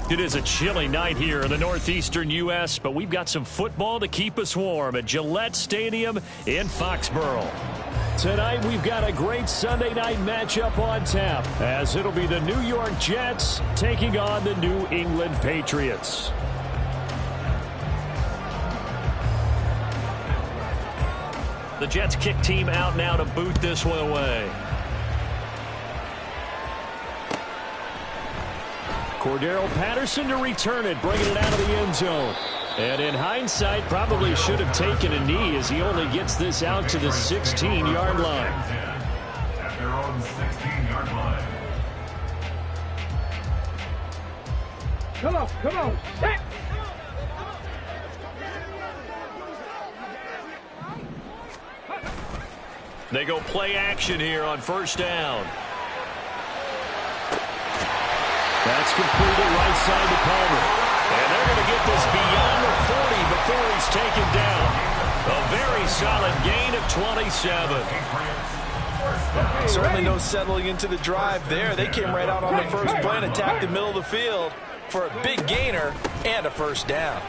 It is a chilly night here in the northeastern U.S., but we've got some football to keep us warm at Gillette Stadium in Foxborough. Tonight, we've got a great Sunday night matchup on tap, as it'll be the New York Jets taking on the New England Patriots. The Jets kick team out now to boot this one away. Cordero Patterson to return it, bringing it out of the end zone. And in hindsight, probably should have taken a knee as he only gets this out to the 16-yard line. At their own 16-yard line. Come on, set! They go play action here on first down. That's completed right side to Palmer. And they're going to get this beyond the 40 before he's taken down. A very solid gain of 27. Certainly no settling into the drive there. They came right out on the first play and attacked the middle of the field for a big gainer and a first down.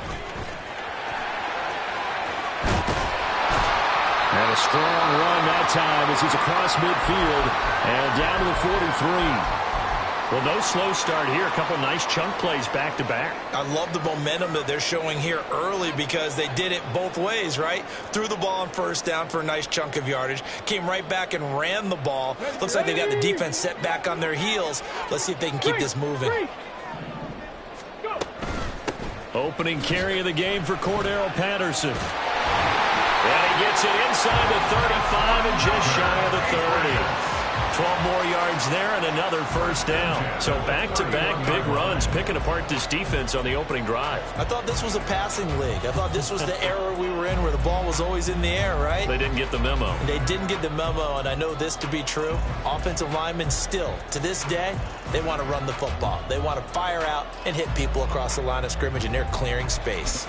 And a strong run that time as he's across midfield and down to the 43. Well, no slow start here. A couple nice chunk plays back-to-back. I love the momentum that they're showing here early because they did it both ways, right? Threw the ball on first down for a nice chunk of yardage. Came right back and ran the ball. Looks like they got the defense set back on their heels. Let's see if they can keep this moving. Opening carry of the game for Cordero Patterson. And he gets it inside the 35 and just shy of the 30. 12 more yards there and another first down. So back-to-back big runs, picking apart this defense on the opening drive. I thought this was a passing league. I thought this was the era we were in where the ball was always in the air, right? They didn't get the memo. They didn't get the memo, and I know this to be true. Offensive linemen still, to this day, they want to run the football. They want to fire out and hit people across the line of scrimmage, and they're clearing space.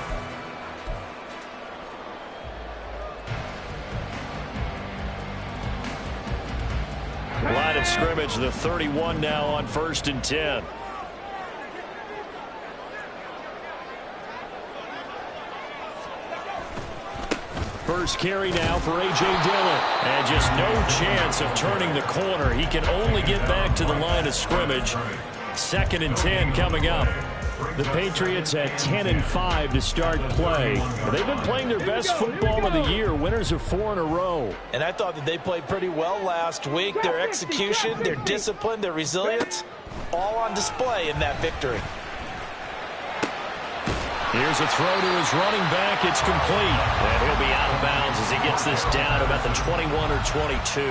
Line of scrimmage, the 31 now on 1st and 10. First carry now for A.J. Dillon. And just no chance of turning the corner. He can only get back to the line of scrimmage. 2nd and 10 coming up. The Patriots at 10-5 to start play. They've been playing their best football of the year. Winners of 4 in a row. And I thought that they played pretty well last week. Their execution, their discipline, their resilience, all on display in that victory. Here's a throw to his running back. It's complete. And he'll be out of bounds as he gets this down about the 21 or 22.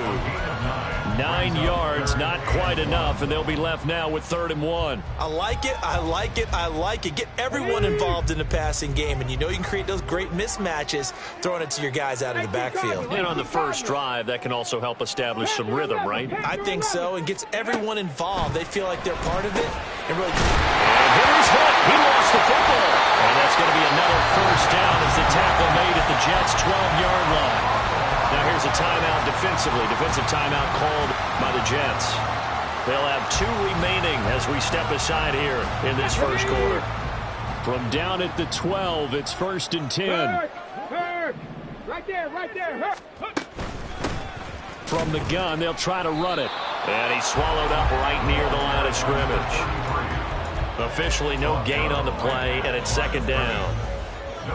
9 yards, not quite enough, and they'll be left now with 3rd and 1. I like it, I like it, I like it. Get everyone involved in the passing game, and you know you can create those great mismatches throwing it to your guys out of the backfield. And on the first drive, that can also help establish some rhythm, right? I think so, and gets everyone involved. They feel like they're part of it. And really. And here's Hunt. He lost the football. And that's going to be another first down as the tackle made at the Jets' 12-yard line. Now here's a timeout defensively. Defensive timeout called by the Jets. They'll have 2 remaining as we step aside here in this first quarter. From down at the 12, it's 1st and 10. Right there. From the gun, they'll try to run it. And he's swallowed up right near the line of scrimmage. Officially no gain on the play, and it's 2nd down.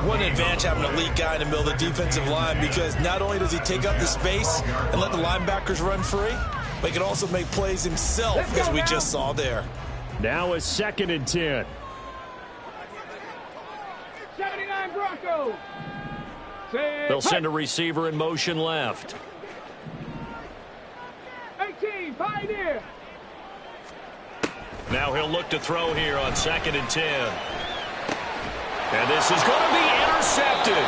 What an advantage having an elite guy in the middle of the defensive line, because not only does he take up the space and let the linebackers run free, but he can also make plays himself, as we just saw there. Now a 2nd and 10. 79 Broncos. They'll send a receiver in motion left. 18 Pioneer. Now he'll look to throw here on 2nd and 10. And this is going to be intercepted.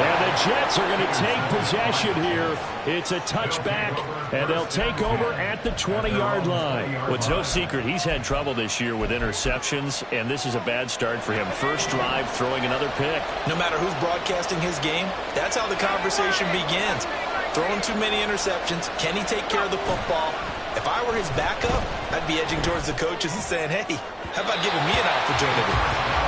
And the Jets are going to take possession here. It's a touchback, and they'll take over at the 20-yard line. Well, it's no secret he's had trouble this year with interceptions, and this is a bad start for him. First drive, throwing another pick. No matter who's broadcasting his game, that's how the conversation begins. Throwing too many interceptions. Can he take care of the football? If I were his backup, I'd be edging towards the coaches and saying, hey, how about giving me an opportunity?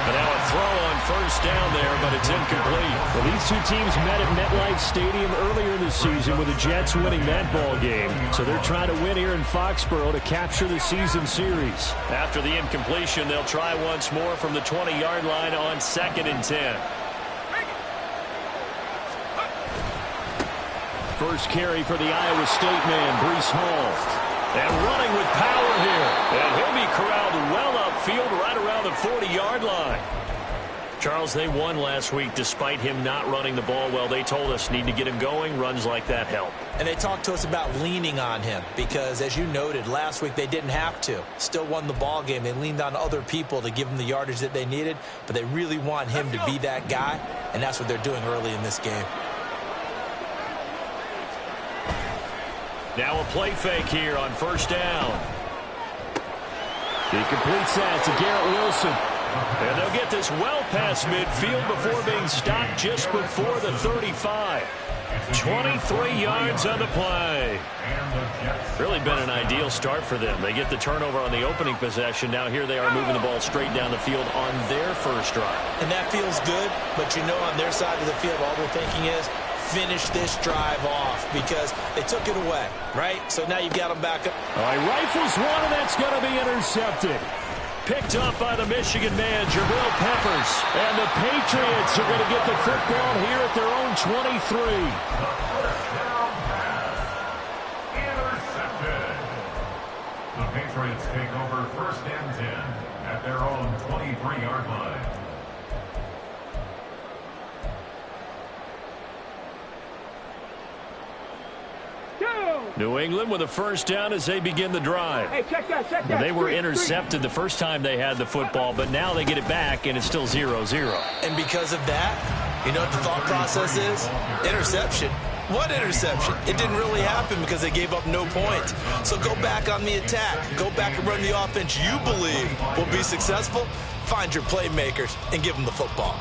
But now a throw on first down there, but it's incomplete. Well, these two teams met at MetLife Stadium earlier this season with the Jets winning that ball game. So they're trying to win here in Foxborough to capture the season series. After the incompletion, they'll try once more from the 20-yard line on 2nd and 10. First carry for the Iowa State man, Breece Hall. And running with power here. And he'll be corralled well upfield right around the 40-yard line. Charles, they won last week despite him not running the ball well. They told us need to get him going. Runs like that help. And they talked to us about leaning on him because, as you noted, last week they didn't have to. Still won the ball game. They leaned on other people to give them the yardage that they needed, but they really want him to be that guy, and that's what they're doing early in this game. Now a play fake here on first down. He completes that to Garrett Wilson. And they'll get this well past midfield before being stopped just before the 35. 23 yards on the play. Really been an ideal start for them. They get the turnover on the opening possession. Now here they are moving the ball straight down the field on their first drive. And that feels good, but you know on their side of the field all they're thinking is, finish this drive off because they took it away, right? So now you've got them back up. All right, rifles one, and that's going to be intercepted. Picked up by the Michigan man, Jabril Peppers. And the Patriots are going to get the football here at their own 23. Intercepted. The Patriots take over 1st and 10 at their own 23-yard line. New England with a first down as they begin the drive. Hey, check that. They were intercepted the first time they had the football, but now they get it back, and it's still 0-0. And because of that, you know what the thought process is? Interception. What interception? It didn't really happen because they gave up no points. So go back on the attack. Go back and run the offense you believe will be successful. Find your playmakers and give them the football.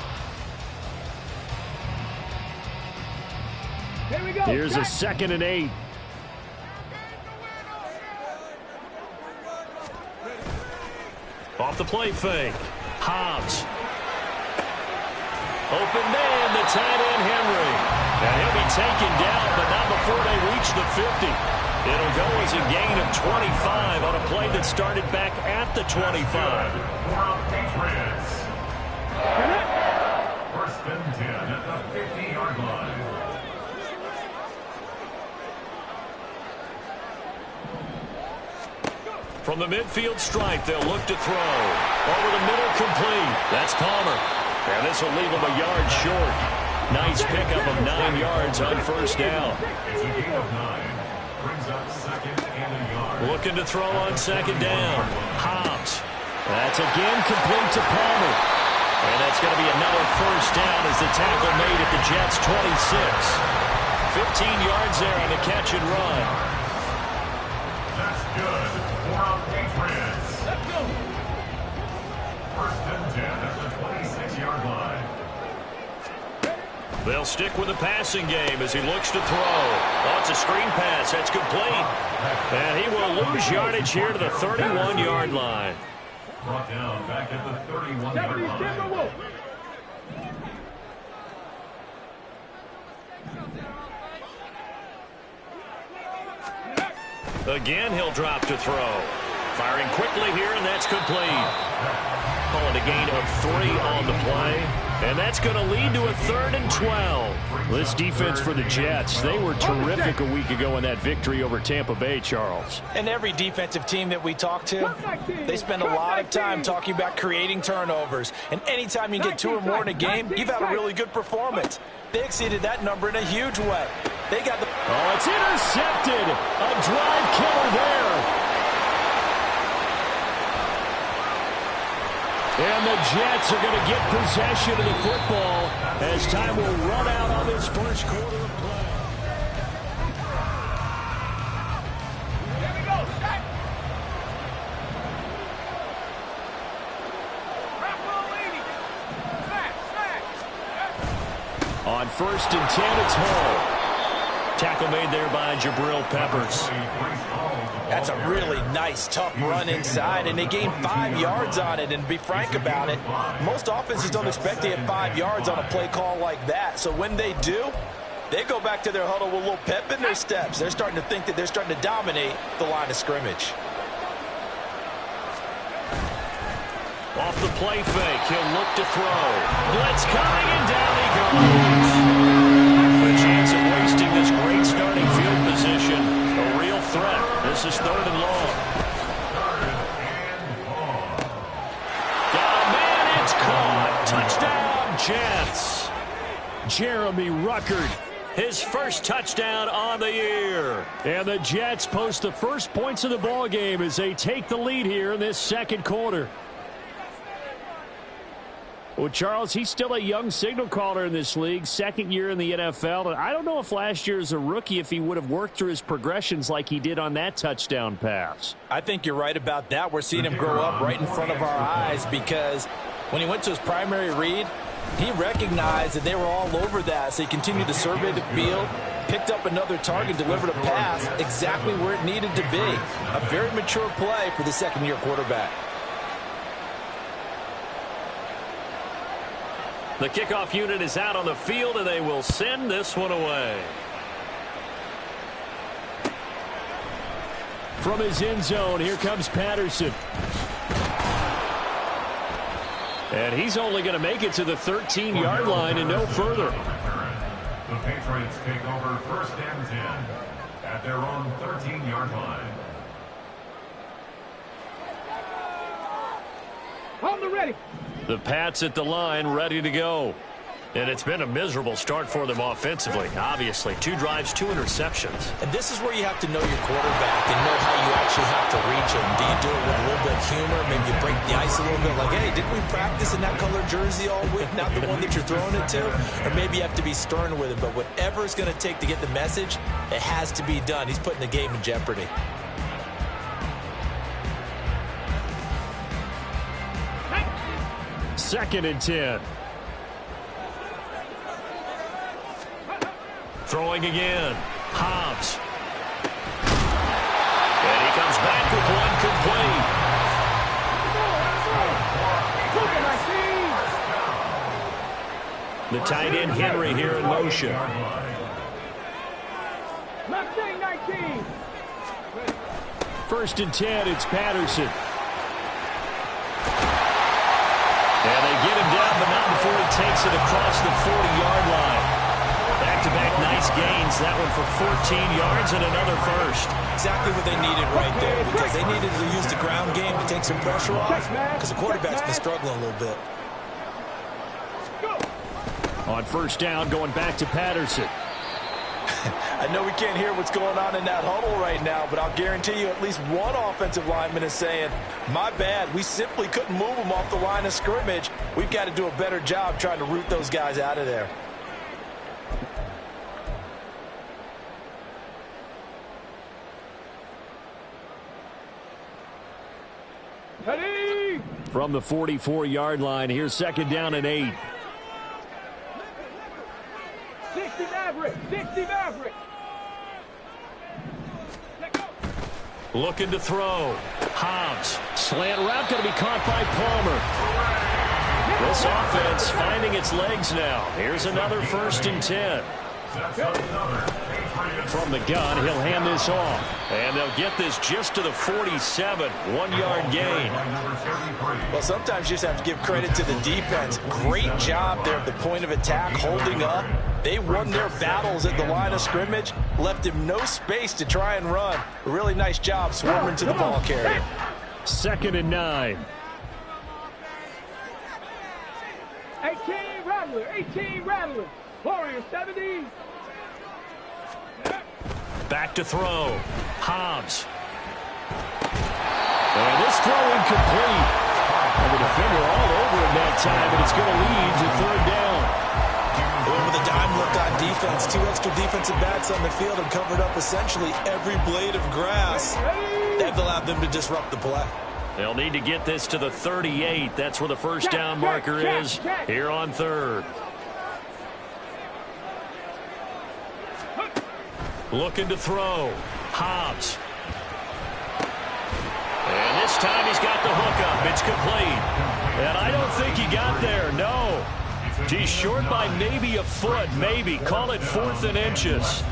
Here we go. Here's a 2nd and 8. Off the play fake. Hobbs. Open man, the tight end Henry. And he'll be taken down, but not before they reach the 50. It'll go as a gain of 25 on a play that started back at the 25. Patriots. 1st and 10 at the 50-yard line. From the midfield stripe, they'll look to throw. Over the middle, complete. That's Palmer. And this will leave him a yard short. Nice pickup of 9 yards on first down. It's a gain of 9. Brings up 2nd and a yard. Looking to throw on 2nd down. Hobbs. That's again complete to Palmer. And that's going to be another first down as the tackle made at the Jets' 26. 15 yards there on the catch and run. That's good. Patriots. Let's go. 1st and 10 at the 26-yard line. They'll stick with the passing game as he looks to throw. Oh, it's a screen pass. That's complete. And he will lose yardage here to the 31-yard line. Brought down back at the 31-yard line. Again, he'll drop to throw. Firing quickly here, and that's complete. Calling a gain of 3 on the play. And that's going to lead to a 3rd and 12. This defense for the Jets, they were terrific a week ago in that victory over Tampa Bay, Charles. And every defensive team that we talk to, they spend a lot of time talking about creating turnovers. And anytime you get 2 or more in a game, you've had a really good performance. They exceeded that number in a huge way. They got the... Oh, it's intercepted. A drive killer there. And the Jets are going to get possession of the football as time will run out on this first quarter of play. Here we go. Set. On 1st and 10, it's Hall. Tackle made there by Jabril Peppers. That's a really nice, tough run inside, and they gained 5 yards on it. And to be frank about it, most offenses don't expect to get 5 yards on a play call like that. So when they do, they go back to their huddle with a little pep in their steps. They're starting to think that they're starting to dominate the line of scrimmage. Off the play fake, he'll look to throw. Blitz coming, and down he goes. A chance of wasting this great starting field position. A real threat. This is 3rd and long. Got a man, it's caught. Touchdown, Jets. Jeremy Ruckert, his first touchdown on the year. And the Jets post the first points of the ball game as they take the lead here in this second quarter. Well, Charles, he's still a young signal caller in this league, 2nd year in the NFL. And I don't know if last year as a rookie, if he would have worked through his progressions like he did on that touchdown pass. I think you're right about that. We're seeing him grow up right in front of our eyes because when he went to his primary read, he recognized that they were all over that. So he continued to survey the field, picked up another target, delivered a pass exactly where it needed to be. A very mature play for the 2nd-year quarterback. The kickoff unit is out on the field, and they will send this one away. From his end zone, here comes Patterson. And he's only going to make it to the 13-yard line and no further. The Patriots take over 1st and 10 at their own 13-yard line. On the ready. The Pats at the line, ready to go. And it's been a miserable start for them offensively, obviously. 2 drives, 2 interceptions. And this is where you have to know your quarterback and know how you actually have to reach him. Do you do it with a little bit of humor? Maybe you break the ice a little bit like, hey, didn't we practice in that color jersey all week? Not the one that you're throwing it to? Or maybe you have to be stern with him. But whatever it's going to take to get the message, it has to be done. He's putting the game in jeopardy. Second and 10. Throwing again. Hobbs. And he comes back with one complete. The tight end Henry here in motion. Left thing 19. 1st and 10, it's Patterson. And they get him down, but not before he takes it across the 40-yard line. Back-to-back nice gains. That one for 14 yards and another first. Exactly what they needed right there because they needed to use the ground game to take some pressure off because the quarterback's been struggling a little bit. On 1st down, going back to Patterson. I know we can't hear what's going on in that huddle right now, but I'll guarantee you at least one offensive lineman is saying, my bad, we simply couldn't move them off the line of scrimmage. We've got to do a better job trying to root those guys out of there. Ready. From the 44-yard line, here's 2nd down and 8. 60 Maverick. 60 Maverick. Looking to throw. Hobbs. Slant route going to be caught by Palmer. This offense finding its legs now. Here's another 1st and 10. From the gun, he'll hand this off. And they'll get this just to the 47. 1-yard gain. Well, sometimes you just have to give credit to the defense. Great job there at the point of attack, holding up. They won their battles at the line of scrimmage, left him no space to try and run. A really nice job swarming to the ball carrier. 2nd and 9. 18 Rattler. 18 Rattler. Warrior 70. Back to throw. Hobbs. And this throw incomplete. And the defender all over him that time, and it's going to lead to third down. With a dime look on defense, 2 extra defensive backs on the field and covered up essentially every blade of grass. They've allowed them to disrupt the play. They'll need to get this to the 38. That's where the first down marker is here on third. Looking to throw. Hobbs. And this time he's got the hookup. It's complete. And I don't think he got there. No. He's short by maybe a foot, maybe. Call it 4th and inches.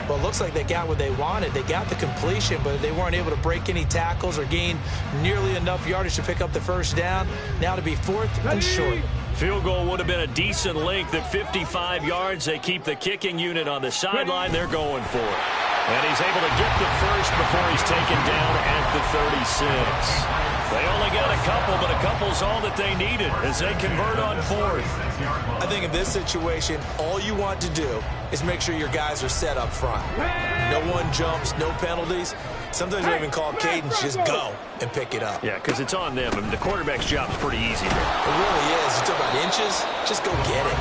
Well, it looks like they got what they wanted. They got the completion, but they weren't able to break any tackles or gain nearly enough yardage to pick up the first down. Now to be 4th and short. Field goal would have been a decent length at 55 yards. They keep the kicking unit on the sideline. They're going for it. And he's able to get the first before he's taken down at the 36. They only got a couple, but a couple's all that they needed as they convert on 4th. I think in this situation, all you want to do is make sure your guys are set up front. No one jumps, no penalties. Sometimes we even call cadence, just go and pick it up. Yeah, because it's on them. I mean, the quarterback's job's pretty easy there. It really is. You talk about inches, just go get it.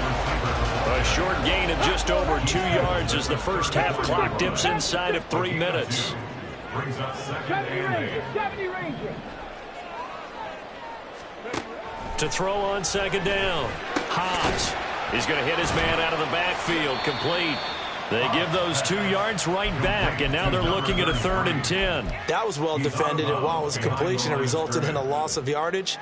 A short gain of just over 2 yards as the first half clock dips inside of 3 minutes. Brings up 70 Rangers. To throw on second down. Hobbs. He's going to hit his man out of the backfield. Complete. They give those 2 yards right back, and now they're looking at a 3rd and 10. That was well defended, and while it was a completion, it resulted in a loss of yardage.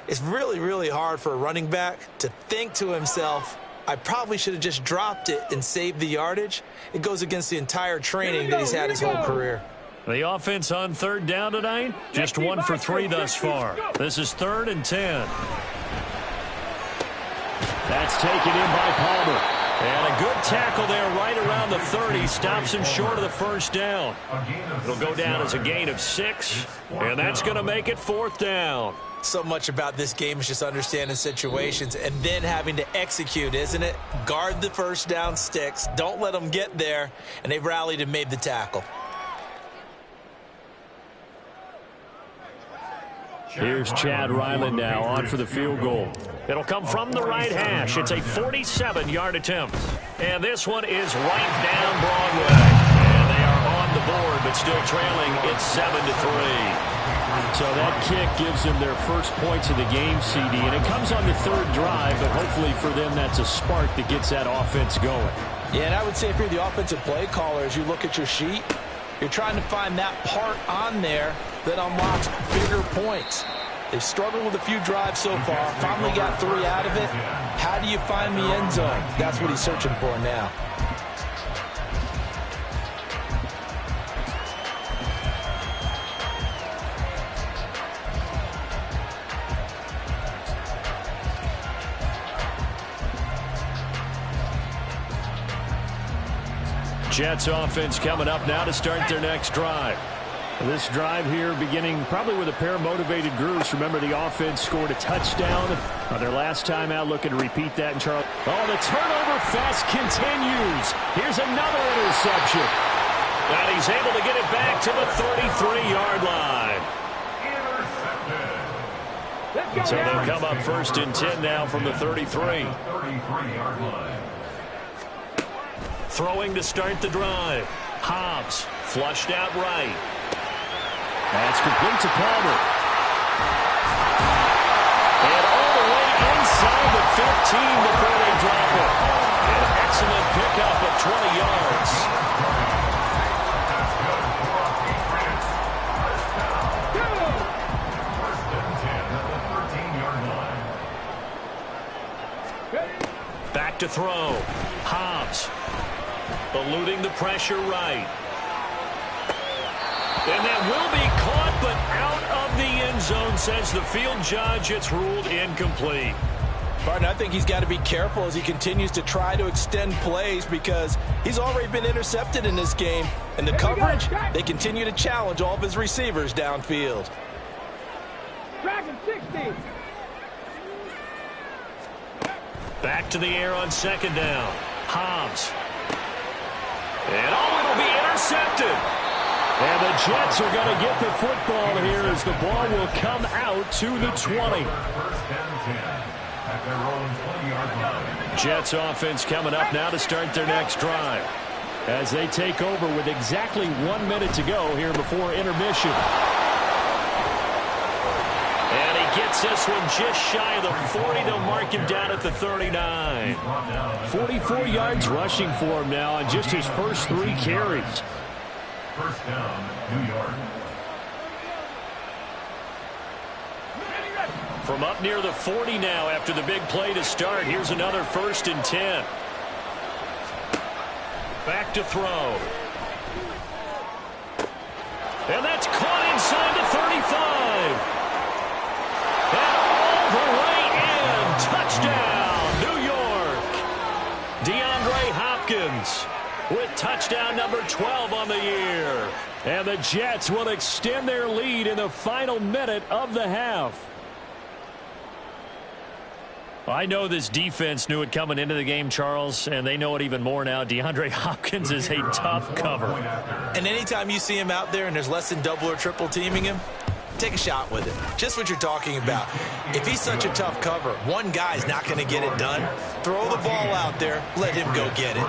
It's really, really hard for a running back to think to himself, I probably should have just dropped it and saved the yardage. It goes against the entire training that he's had his whole career. The offense on 3rd down tonight, just 1 for 3 thus far. This is 3rd and 10. That's taken in by Palmer. And a good tackle there right around the 30. Stops him short of the first down. It'll go down as a gain of 6. And that's going to make it 4th down. So much about this game is just understanding situations and then having to execute, isn't it? Guard the first down sticks. Don't let them get there. And they rallied and made the tackle. Here's Chad Ryland now on for the field goal. It'll come from the right hash. It's a 47-yard attempt. And this one is right down Broadway. And they are on the board, but still trailing. It's 7-3. So that kick gives them their first points of the game, CD. And it comes on the 3rd drive, but hopefully for them that's a spark that gets that offense going. Yeah, and I would say if you're the offensive play caller, as you look at your sheet, you're trying to find that part on there that unlocks bigger points. They've struggled with a few drives so far. Finally got 3 out of it. How do you find the end zone? That's what he's searching for now. Jets offense coming up now to start their next drive. This drive here beginning probably with a pair of motivated groups. Remember, the offense scored a touchdown on their last time out. Looking to repeat that in Charlotte. Oh, the turnover fest continues. Here's another interception. And he's able to get it back to the 33-yard line. So they'll come up 1st and 10 now from the 33. 33-yard line. Throwing to start the drive. Hobbs flushed out right. That's complete to Palmer. And all the way inside the 15 before they drop it. An excellent pickup of 20 yards. Back to throw. Hobbs eluding the pressure right. And that will be caught, but out of the end zone, says the field judge. It's ruled incomplete. Barton, I think he's got to be careful as he continues to try to extend plays because he's already been intercepted in this game. And the coverage, they continue to challenge all of his receivers downfield. Dragon 60. Back to the air on 2nd down. Hobbs. And it'll be intercepted. And the Jets are going to get the football here as the ball will come out to the 20. First and 10 at their own 20-yard line. Jets offense coming up now to start their next drive as they take over with exactly 1 minute to go here before intermission. And he gets this one just shy of the 40. They'll mark him down at the 39. 44 yards rushing for him now on just his first 3 carries. First down, New York. From up near the 40 now after the big play to start. Here's another 1st and 10. Back to throw. And that's caught inside the 35. And all the way in. Touchdown, New York. DeAndre Hopkins with touchdown number 12 on the year. And the Jets will extend their lead in the final minute of the half. I know this defense knew it coming into the game, Charles, and they know it even more now. DeAndre Hopkins is a tough cover. And anytime you see him out there and there's less than double or triple teaming him, take a shot with it. Just what you're talking about. If he's such a tough cover, one guy's not going to get it done. Throw the ball out there. Let him go get it.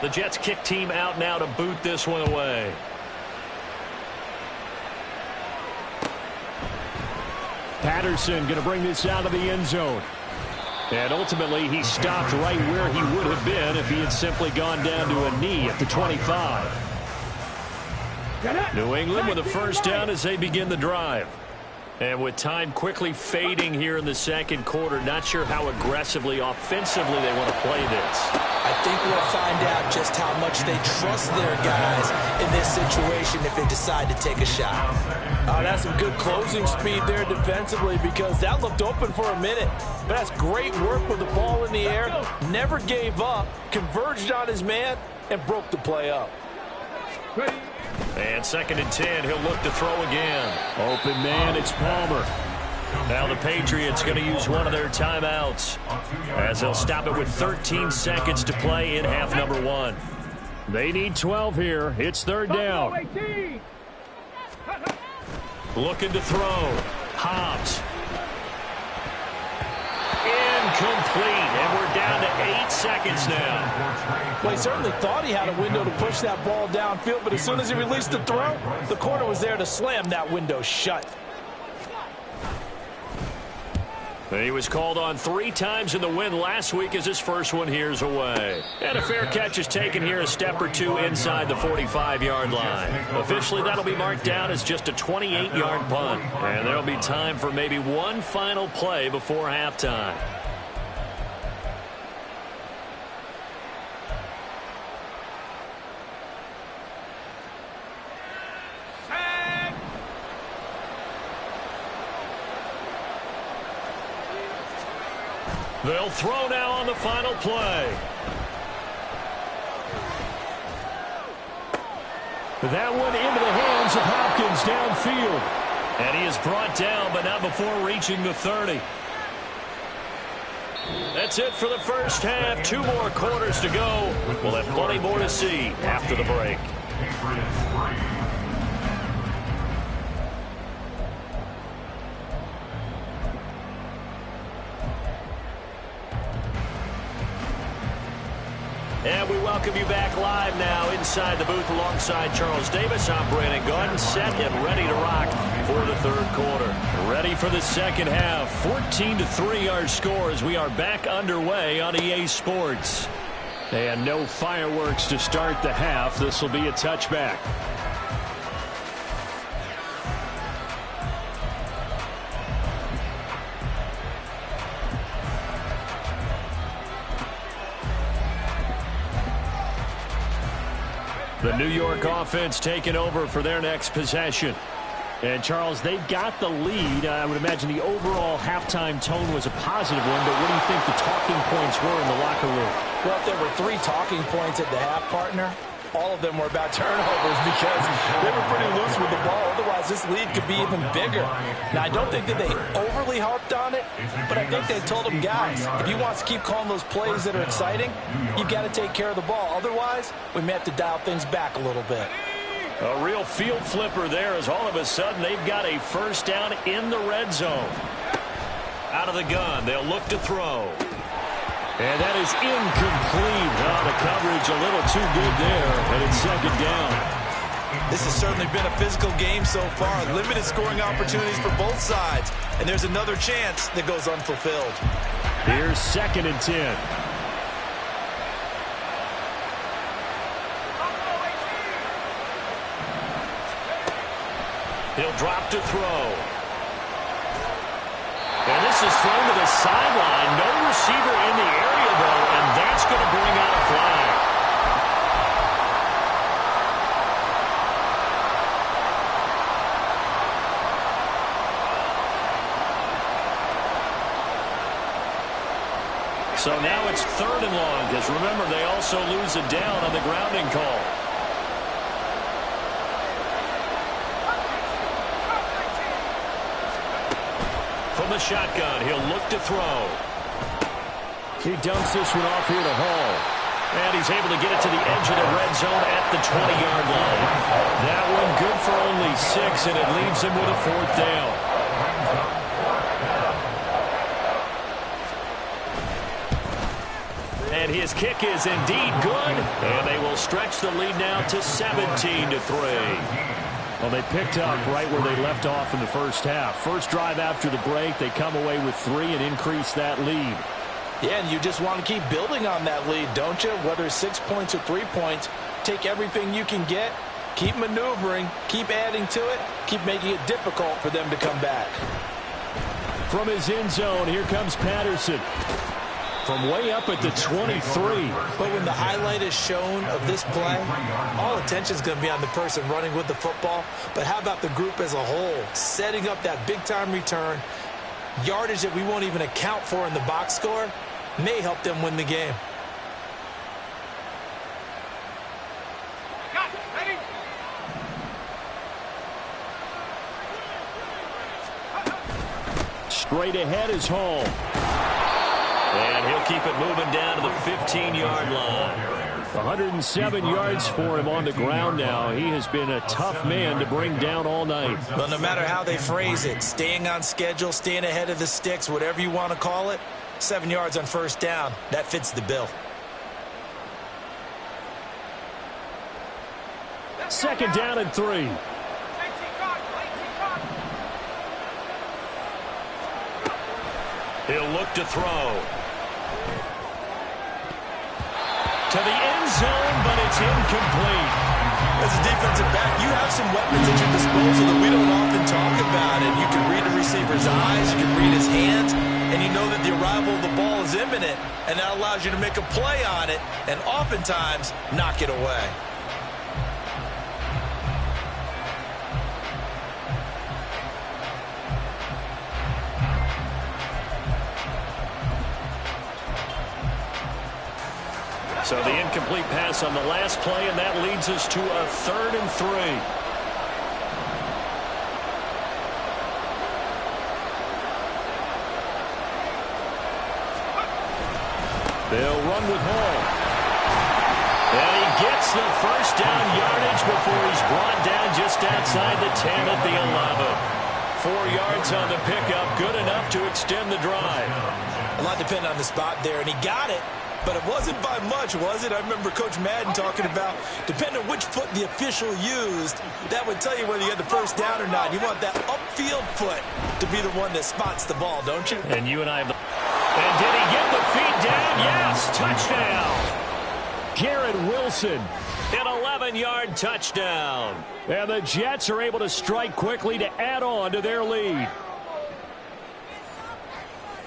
The Jets kick team out now to boot this one away. Patterson going to bring this out of the end zone. And ultimately, he stopped right where he would have been if he had simply gone down to a knee at the 25. New England with a first down as they begin the drive. And with time quickly fading here in the second quarter, not sure how aggressively, offensively they want to play this. I think we'll find out just how much they trust their guys in this situation if they decide to take a shot. That's some good closing speed there defensively because that looked open for a minute. But that's great work with the ball in the air. Never gave up, converged on his man, and broke the play up. And 2nd and 10, he'll look to throw again. Open man, it's Palmer. Now the Patriots going to use one of their timeouts as they'll stop it with 13 seconds to play in half number 1. They need 12 here. It's 3rd down. Looking to throw. Hobbs. Incomplete. And we're down to 8 seconds now. Well, he certainly thought he had a window to push that ball downfield, but as soon as he released the throw, the corner was there to slam that window shut. He was called on 3 times in the win last week as his first one here's away. And a fair catch is taken here a step or 2 inside the 45-yard line. Officially, that'll be marked down as just a 28-yard punt. And there'll be time for maybe one final play before halftime. They'll throw now on the final play. That one into the hands of Hopkins downfield. And he is brought down, but not before reaching the 30. That's it for the first half. 2 more quarters to go. We'll have plenty more to see after the break. And we welcome you back live now inside the booth alongside Charles Davis. I'm Brandon Gordon, set and ready to rock for the 3rd quarter. Ready for the second half. 14-3 our score as we are back underway on EA Sports. And no fireworks to start the half. This will be a touchback. The New York offense taking over for their next possession. And, Charles, they've got the lead. I would imagine the overall halftime tone was a positive one, but what do you think the talking points were in the locker room? Well, if there were 3 talking points at the half, partner, all of them were about turnovers because they were pretty loose with the ball. Otherwise, this lead could be even bigger. Now, I don't think that they overly harped on it, but I think they told them, guys, if you want to keep calling those plays that are exciting, you've got to take care of the ball. Otherwise, we may have to dial things back a little bit. A real field flipper there as all of a sudden they've got a first down in the red zone. Out of the gun, they'll look to throw. And that is incomplete. Oh, the coverage a little too good there, and it's second down. This has certainly been a physical game so far. Limited scoring opportunities for both sides. And there's another chance that goes unfulfilled. Here's 2nd and 10. He'll drop to throw. And this is thrown to the sideline. No receiver in the area, though, and that's going to bring out a flag. So now it's 3rd and long, because remember, they also lose a down on the grounding call. From the shotgun, he'll look to throw. He dumps this one off here to Hall. And he's able to get it to the edge of the red zone at the 20-yard line. That one good for only 6, and it leaves him with a 4th down. And his kick is indeed good. And they will stretch the lead now to 17-3. Well, they picked up right where they left off in the first half. First drive after the break, they come away with 3 and increase that lead. Yeah, and you just want to keep building on that lead, don't you? Whether it's 6 points or 3 points, take everything you can get, keep maneuvering, keep adding to it, keep making it difficult for them to come back. From his end zone, here comes Patterson. From way up at the 23. But when the highlight is shown of this play, all attention is going to be on the person running with the football. But how about the group as a whole? Setting up that big-time return, yardage that we won't even account for in the box score, may help them win the game. Straight ahead is Hall. And he'll keep it moving down to the 15-yard line. 107 yards for him on the ground now. He has been a tough man to bring down all night. Well, no matter how they phrase it, staying on schedule, staying ahead of the sticks, whatever you want to call it, 7 yards on first down, that fits the bill. 2nd down and 3. He'll look to throw. To the end zone, but it's incomplete. As a defensive back, you have some weapons at your disposal that we don't often talk about. And you can read a receiver's eyes, you can read his hands, and you know that the arrival of the ball is imminent. And that allows you to make a play on it and oftentimes knock it away. So the incomplete pass on the last play, and that leads us to a 3rd and 3. They'll run with Hall. And he gets the first down yardage before he's brought down just outside the 10 at the 11. 4 yards on the pickup, good enough to extend the drive. A lot depended on the spot there, and he got it. But it wasn't by much, was it? I remember Coach Madden talking about, depending on which foot the official used, that would tell you whether you had the first down or not. You want that upfield foot to be the one that spots the ball, don't you? And you and I have the... And did he get the feet down? Yes, touchdown. Garrett Wilson, an 11-yard touchdown. And the Jets are able to strike quickly to add on to their lead.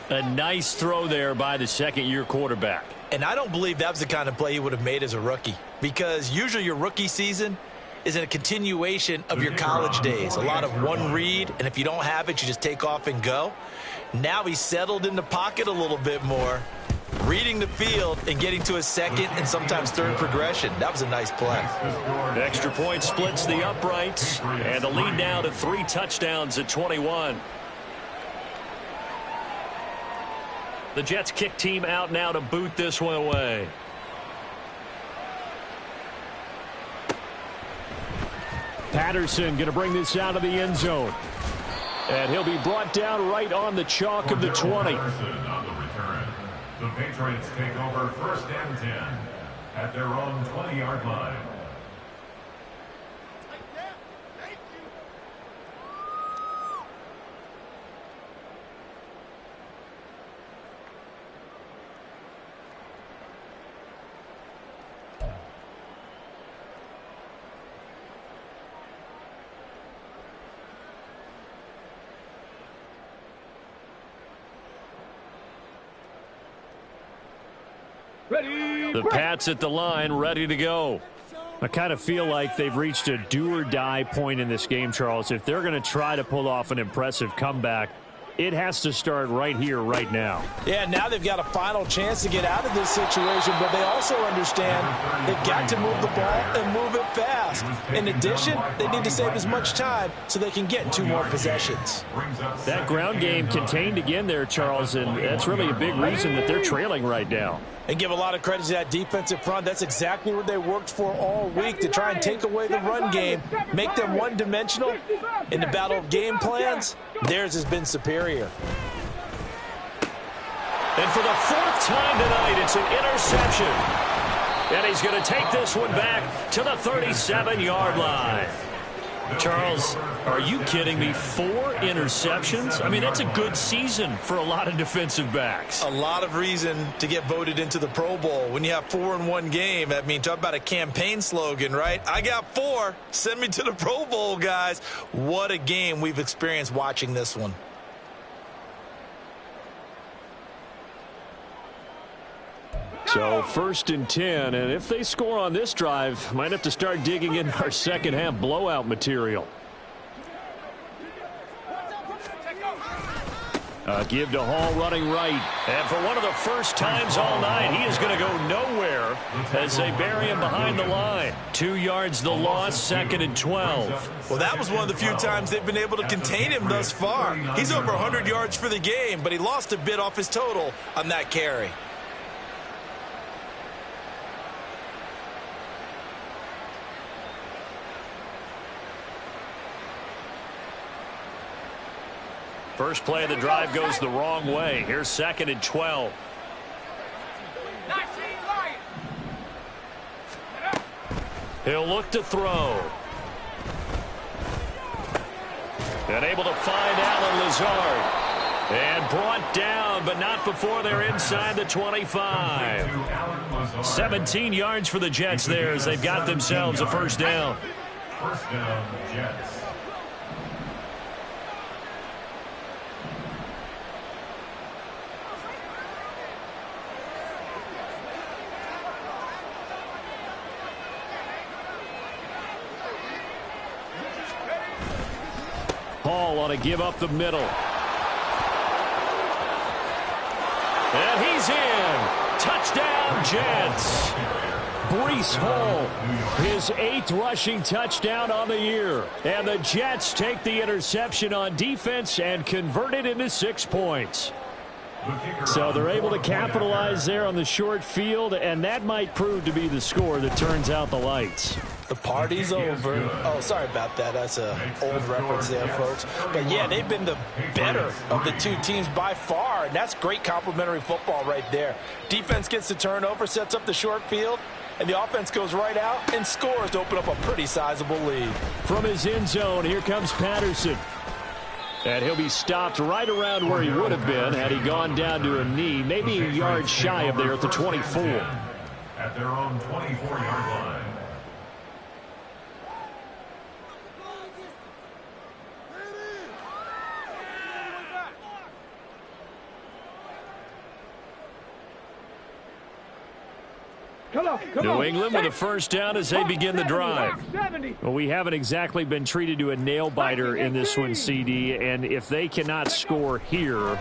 A nice throw there by the second-year quarterback. And I don't believe that was the kind of play he would have made as a rookie, because usually your rookie season is a continuation of your college days. A lot of one read, and if you don't have it, you just take off and go. Now he's settled in the pocket a little bit more. reading the field and getting to a second and sometimes third progression. That was a nice play. Extra point splits the uprights, and the lead now to 3 touchdowns at 21. The Jets kick team out now to boot this one away. Patterson going to bring this out of the end zone. And he'll be brought down right on the chalk of the 20. The Patriots take over 1st and 10 at their own 20-yard line. The Pats at the line, ready to go. I kind of feel like they've reached a do-or-die point in this game, Charles. If they're going to try to pull off an impressive comeback, it has to start right here, right now. Yeah, now they've got a final chance to get out of this situation, but they also understand they've got to move the ball and move it fast. In addition, they need to save as much time so they can get 2 more possessions. That ground game contained again there, Charles, and that's really a big reason that they're trailing right now. And give a lot of credit to that defensive front. That's exactly what they worked for all week, to try and take away the run game, make them one-dimensional. In the battle of game plans, theirs has been superior. And for the 4th time tonight, it's an interception. And he's going to take this one back to the 37-yard line. Charles, are you kidding me? 4 interceptions? I mean, that's a good season for a lot of defensive backs. A lot of reason to get voted into the Pro Bowl. When you have 4 in one game, I mean, talk about a campaign slogan, right? I got 4. Send me to the Pro Bowl, guys. What a game we've experienced watching this one. So 1st and 10, and if they score on this drive, might have to start digging in our second half blowout material. Give to Hall running right. And for one of the first times all night, he is going to go nowhere as they bury him behind the line. 2 yards the loss, 2nd and 12. Well, that was one of the few times they've been able to contain him thus far. He's over 100 yards for the game, but he lost a bit off his total on that carry. First play of the drive goes the wrong way. Here's 2nd and 12. He'll look to throw. And able to find Allen Lazard. And brought down, but not before they're inside the 25. 17 yards for the Jets there as they've got themselves a first down. First down, Jets. Hall on a give up the middle. And he's in. Touchdown, Jets. Breece Hall, his 8th rushing touchdown on the year. And the Jets take the interception on defense and convert it into 6 points. So they're able to capitalize there on the short field, and that might prove to be the score that turns out the lights. The party's over. Oh, sorry about that. That's an old reference there, folks. But, yeah, they've been the better of the 2 teams by far, and that's great complimentary football right there. Defense gets the turnover, sets up the short field, and the offense goes right out and scores to open up a pretty sizable lead. From his end zone, here comes Patterson. And he'll be stopped right around where he would have been had he gone down to a knee, maybe a yard shy of there at the 24. At their own 24-yard line. New England with a first down as they begin the drive. Well, we haven't exactly been treated to a nail-biter in this one, CD, and if they cannot score here,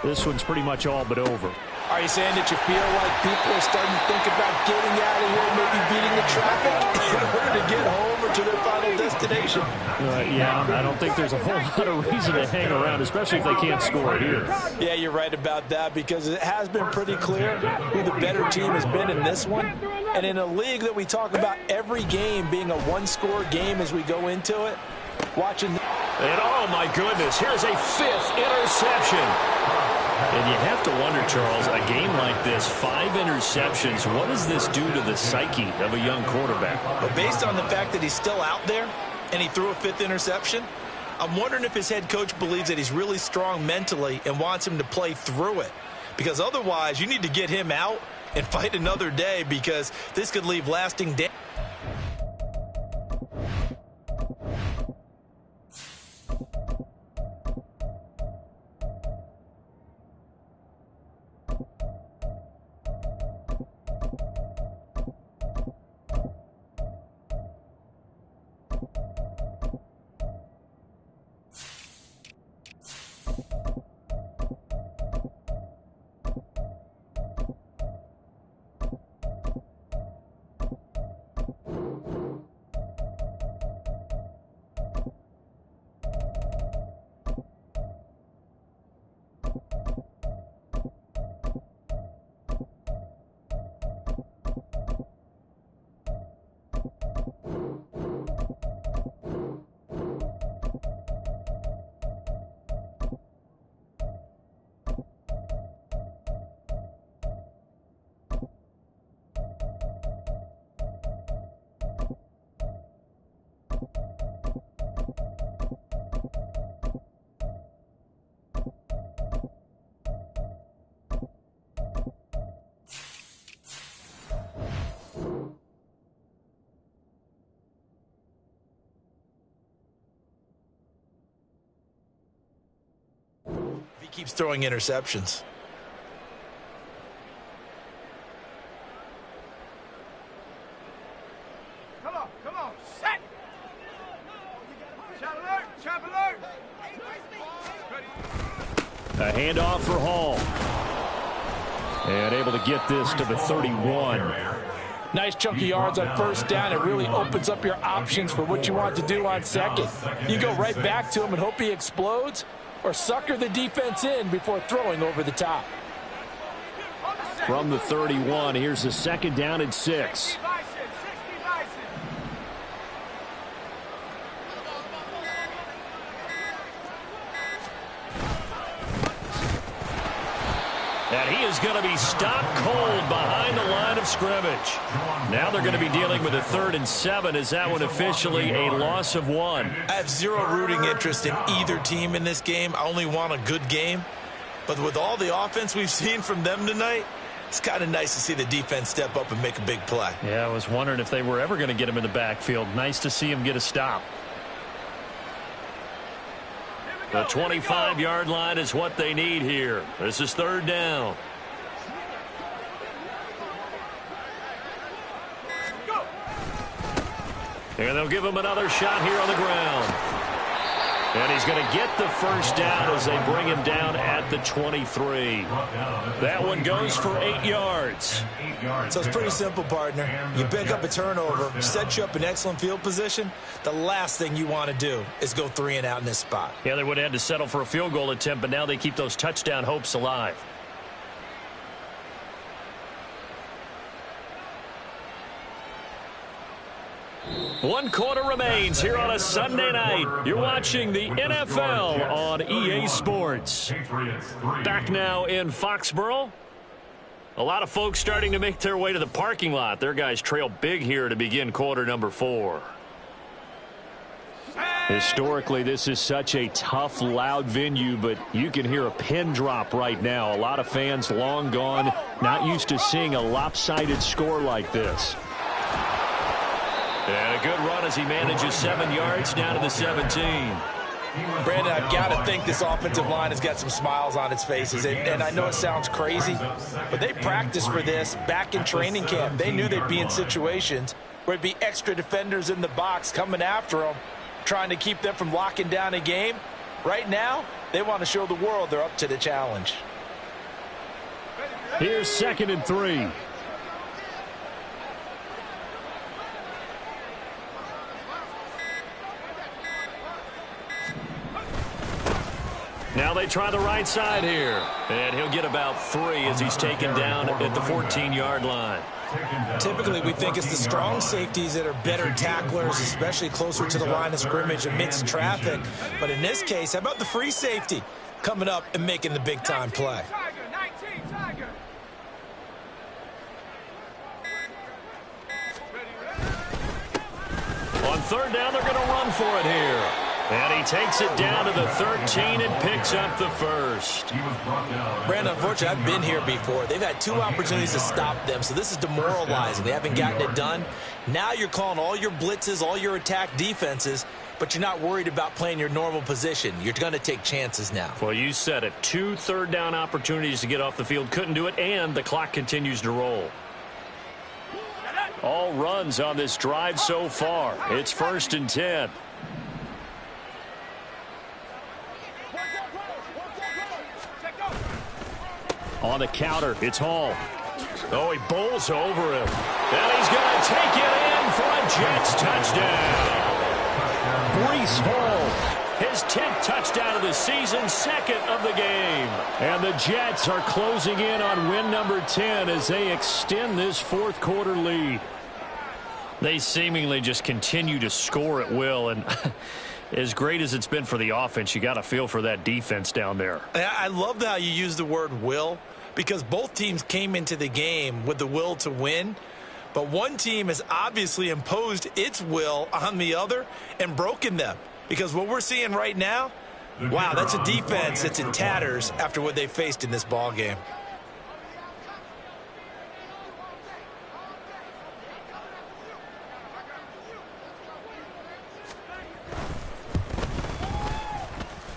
this one's pretty much all but over. Are you saying that you feel like people are starting to think about getting out of here, maybe beating the traffic in order to get home or to their final destination? Yeah, I don't think there's a whole lot of reason to hang around, especially if they can't score here. Yeah, you're right about that, because it has been pretty clear who the better team has been in this one. And in a league that we talk about every game being a one-score game as we go into it, watching... And oh my goodness, here's a 5th interception. And you have to wonder, Charles, a game like this, 5 interceptions, what does this do to the psyche of a young quarterback? But based on the fact that he's still out there and he threw a 5th interception, I'm wondering if his head coach believes that he's really strong mentally and wants him to play through it. Because otherwise, you need to get him out and fight another day, because this could leave lasting damage. Keeps throwing interceptions. Come on, set! Chop alert! A handoff for Hall. And able to get this to the 31. Nice chunky yards on first down. It really opens up your options for what you want to do on second. You go right back to him and hope he explodes, or sucker the defense in before throwing over the top. From the 31, here's the 2nd down and 6. And he is going to be stopped cold behind the line of scrimmage. Now they're going to be dealing with a 3rd and 7. Is that one officially a loss of 1? I have zero rooting interest in either team in this game. I only want a good game. But with all the offense we've seen from them tonight, it's kind of nice to see the defense step up and make a big play. Yeah, I was wondering if they were ever going to get him in the backfield. Nice to see him get a stop. The 25-yard line is what they need here. This is 3rd down. And they'll give him another shot here on the ground. And he's going to get the 1st down as they bring him down at the 23. That one goes for 8 yards. So it's pretty simple, partner. You pick up a turnover, set you up in excellent field position. The last thing you want to do is go 3 and out in this spot. Yeah, they would have had to settle for a field goal attempt, but now they keep those touchdown hopes alive. One quarter remains here on a Sunday night. You're watching the NFL on EA Sports. Back now in Foxborough. A lot of folks starting to make their way to the parking lot. Their guys trail big here to begin quarter number 4. Historically, this is such a tough, loud venue, but you can hear a pin drop right now. A lot of fans long gone, not used to seeing a lopsided score like this. And a good run as he manages 7 yards down to the 17. Brandon, I've got to think this offensive line has got some smiles on its faces. And I know it sounds crazy, but they practiced for this back in training camp. They knew they'd be in situations where it'd be extra defenders in the box coming after them, trying to keep them from locking down a game. Right now, they want to show the world they're up to the challenge. Here's 2nd and 3. Now they try the right side here. And he'll get about 3 as he's taken down at the 14-yard line. Typically, we think it's the strong safeties that are better tacklers, especially closer to the line of scrimmage amidst traffic. But in this case, how about the free safety coming up and making the big-time play? On 3rd down, they're going to run for it here. And he takes it down to the 13 and picks up the 1st. Brandon, unfortunately, I've been here before. They've had 2 opportunities to stop them, so this is demoralizing. They haven't gotten it done. Now you're calling all your blitzes, all your attack defenses, but you're not worried about playing your normal position. You're going to take chances now. Well, you said it. 2 3rd down opportunities to get off the field. Couldn't do it, and the clock continues to roll. All runs on this drive so far. It's 1st and 10. On the counter, it's Hall. Oh, he bowls over him. And he's going to take it in for a Jets touchdown. Breece Hall, his 10th touchdown of the season, 2nd of the game. And the Jets are closing in on win number 10 as they extend this 4th quarter lead. They seemingly just continue to score at will, and as great as it's been for the offense, you got to feel for that defense down there. I love how you use the word will, because both teams came into the game with the will to win, but one team has obviously imposed its will on the other and broken them. Because what we're seeing right now, wow, that's a defense that's in tatters after what they faced in this ball game.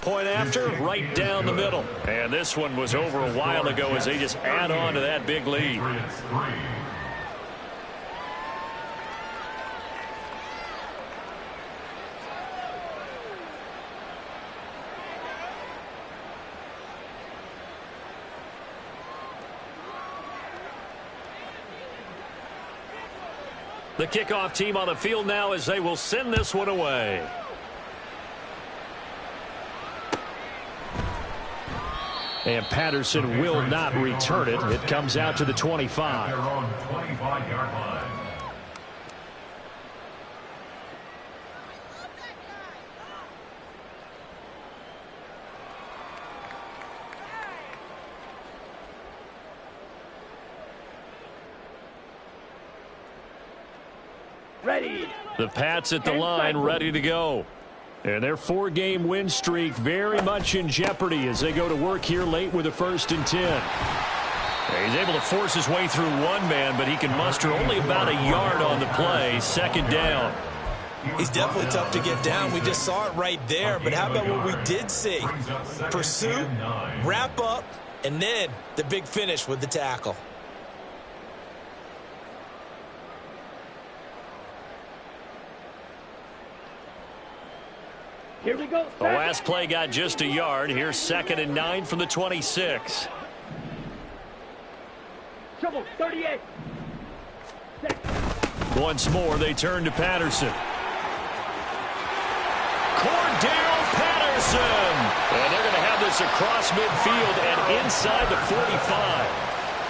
Point after, right down the middle. And this one was over a while ago as they just add on to that big lead. The kickoff team on the field now as they will send this one away. And Patterson will not return it. It comes out to the 25. They're on 25-yard line. Ready. The Pats at the line, ready to go. And their 4-game win streak very much in jeopardy as they go to work here late with a 1st and 10. He's able to force his way through one man, but he can muster only about a yard on the play. 2nd down. He's definitely tough to get down. We just saw it right there. But how about what we did see? Pursuit, wrap up, and then the big finish with the tackle. Here we go. The last play got just a yard. Here's 2nd and 9 from the 26. Trouble, 38. Once more, they turn to Patterson. Cordell Patterson. And they're going to have this across midfield and inside the 45.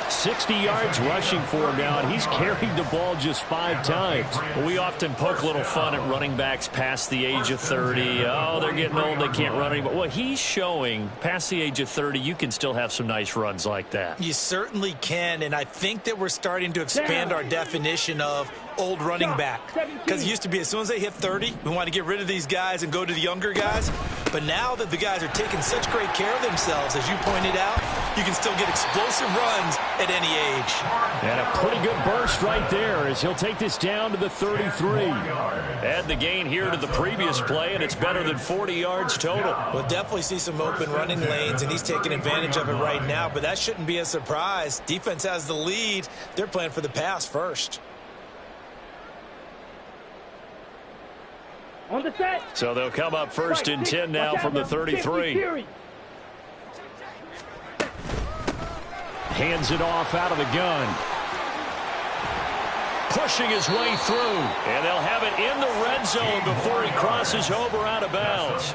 60 yards rushing for him now, and he's carried the ball just 5 times. We often poke a little fun at running backs past the age of 30. Oh, they're getting old, they can't run anymore. Well, he's showing past the age of 30, you can still have some nice runs like that. You certainly can, and I think that we're starting to expand our definition of old running back. Because it used to be as soon as they hit 30, we want to get rid of these guys and go to the younger guys. But now that the guys are taking such great care of themselves, as you pointed out, you can still get explosive runs at any age. And a pretty good burst right there as he'll take this down to the 33. Add the gain here to the previous play, and it's better than 40 yards total. We'll definitely see some open running lanes, and he's taking advantage of it right now, but that shouldn't be a surprise. Defense has the lead. They're playing for the pass first. On the set. So they'll come up 1st and 10 now from the 33. Hands it off out of the gun. Pushing his way through. And they'll have it in the red zone before he crosses over out of bounds.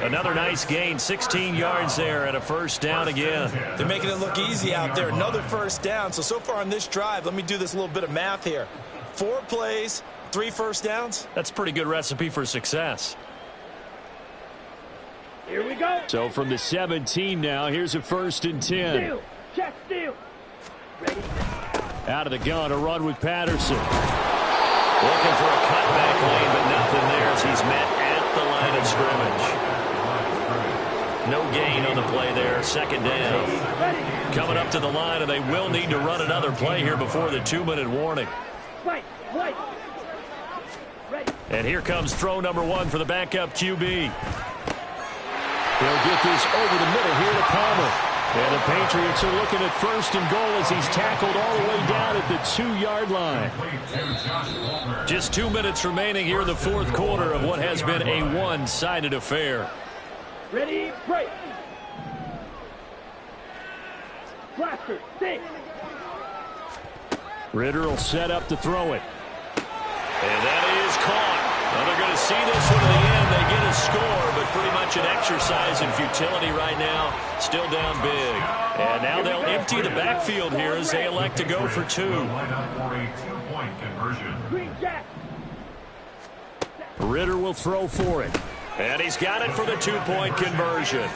Another nice gain, 16 yards there and a first down again. They're making it look easy out there. Another first down. So far on this drive, let me do this little bit of math here. 4 plays, 3 first downs. That's a pretty good recipe for success. Here we go. So from the 17 now, here's a 1st and 10. Steal. Check steal. Ready. Out of the gun, a run with Patterson. Looking for a cutback lane, but nothing there as he's met at the line of scrimmage. No gain on the play there, 2nd down. Coming up to the line, and they will need to run another play here before the 2-minute warning. Right. Ready. And here comes throw number 1 for the backup QB. He'll get this over the middle here to Palmer. And the Patriots are looking at 1st and goal as he's tackled all the way down at the 2-yard line. Just 2 minutes remaining here in the 4th quarter of what has been a one-sided affair. Ready, break. Blaster, 6. Ritter will set up to throw it. And that is caught. Well, they're going to see this one to the end. They get a score, but pretty much an exercise in futility right now. Still down big. And now they'll empty the backfield here as they elect to go for 2. Green Jack. Ritter will throw for it. And he's got it for the 2-point conversion.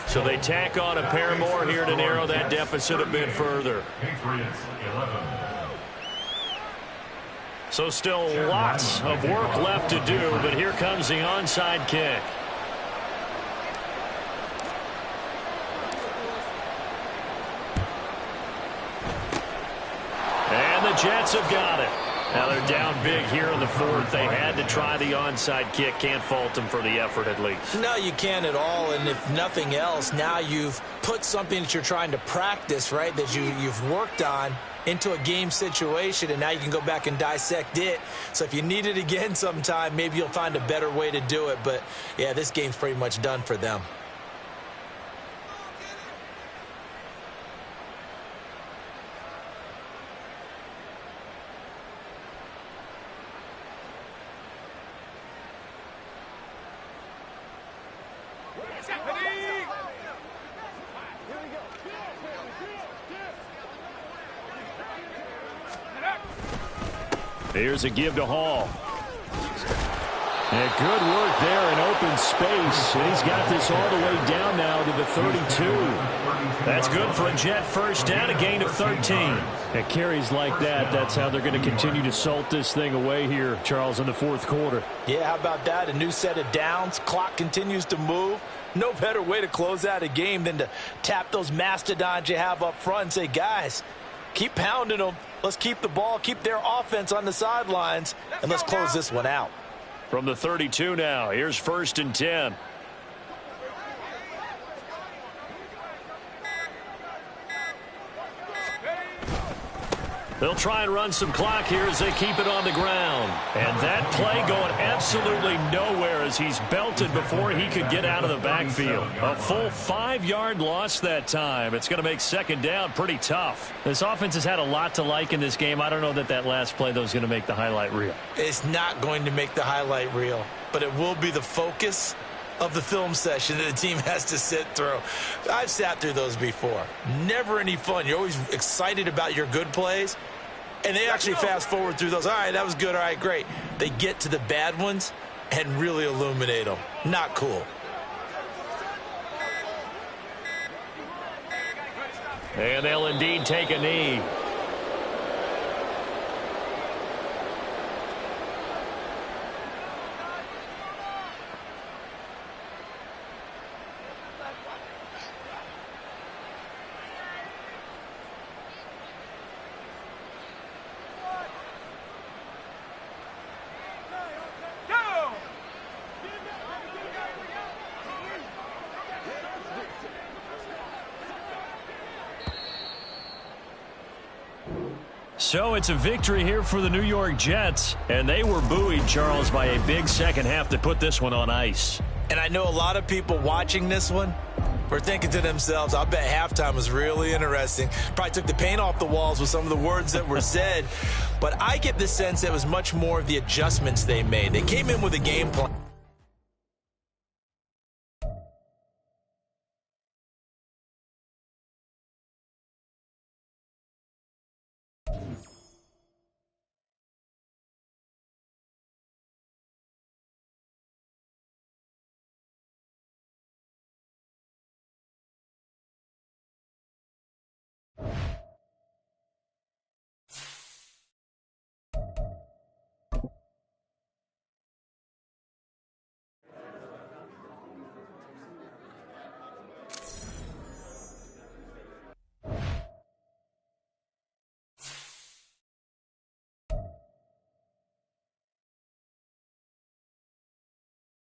So they tack on a pair more here to narrow that deficit a bit further. So still lots of work left to do, but here comes the onside kick. And the Jets have got it. Now they're down big here in the 4th. They had to try the onside kick. Can't fault them for the effort at least. No, you can't at all. And if nothing else, now you've put something that you're trying to practice, right, that you've worked on into a game situation, and now you can go back and dissect it. So if you need it again sometime, maybe you'll find a better way to do it. But, yeah, this game's pretty much done for them. Here's a give to Hall. And good work there in open space. And he's got this all the way down now to the 32. That's good for a Jet first down, a gain of 13. At carries like that, that's how they're going to continue to salt this thing away here, Charles, in the 4th quarter. Yeah, how about that? A new set of downs. Clock continues to move. No better way to close out a game than to tap those mastodons you have up front and say, guys, keep pounding them. Let's keep the ball, keep their offense on the sidelines, and let's close this one out. From the 32 now, here's 1st and 10. They'll try and run some clock here as they keep it on the ground. And that play going absolutely nowhere as he's belted before he could get out of the backfield. A full 5-yard loss that time. It's going to make 2nd down pretty tough. This offense has had a lot to like in this game. I don't know that that last play, though, is going to make the highlight reel. It's not going to make the highlight reel, but it will be the focus of the film session that the team has to sit through. I've sat through those before. Never any fun. You're always excited about your good plays, and they actually fast forward through those. All right, that was good. All right, great. They get to the bad ones and really illuminate them. Not cool. And they'll indeed take a knee. So it's a victory here for the New York Jets, and they were buoyed, Charles, by a big second half to put this one on ice. And I know a lot of people watching this one, were thinking to themselves, I bet halftime was really interesting. Probably took the paint off the walls with some of the words that were said. But I get the sense it was much more of the adjustments they made. They came in with a game plan.